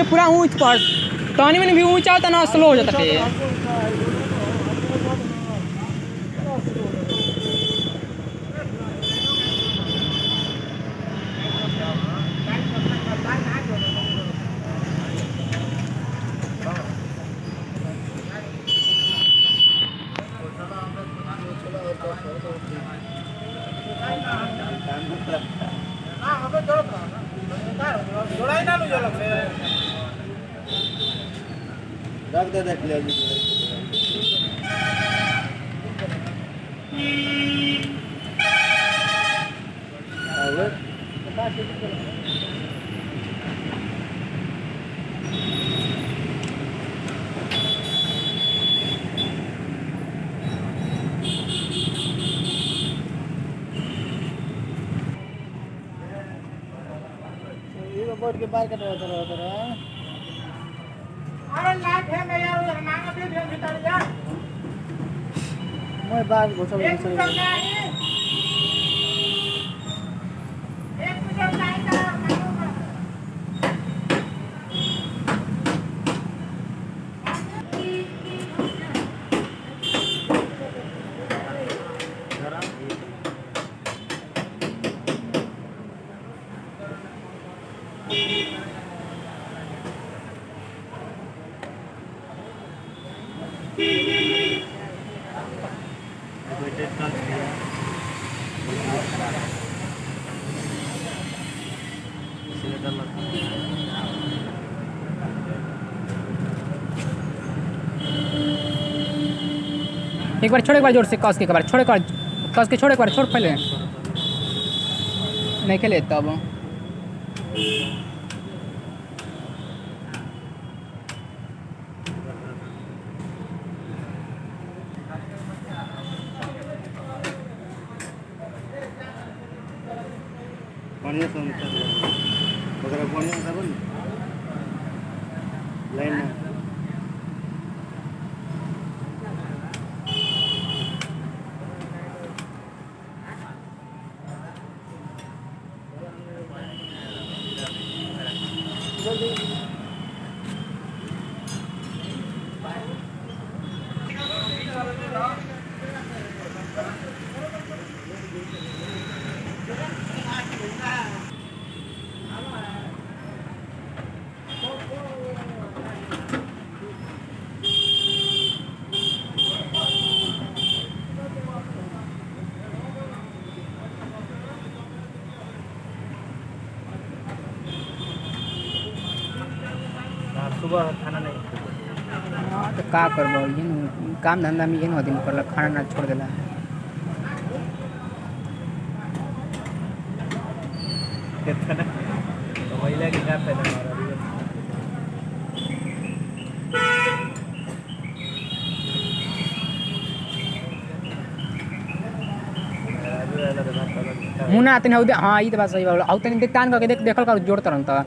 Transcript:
पूरा ऊँच पर पानी में भी ऊँचा होता ना स्लो हो जाता है। रख दे देख ले बोर्ड के बाहर कटवा रहा अरे लाइट है मैं यार उधर मांगा भी भीतर जा मैं बाहर घुसा एक मिनट लाइट का एक बार छोड़, एक बार जोर से कस के, एक बार छोड़, एक बार कस के छोड़, एक बार छोड़ पहले नहीं खेले तब बढ़िया वगैरह बढ़िया था लाइन में सुबह खाना नहीं तो का करबो, काम धंधा में इन दिन कर खाना ना छोड़ देला। महिला के क्या फायदा मुना आते हैं हाँ ये तो बात सही बात आउ तनी तान करके देखल कर जोड़ तरन त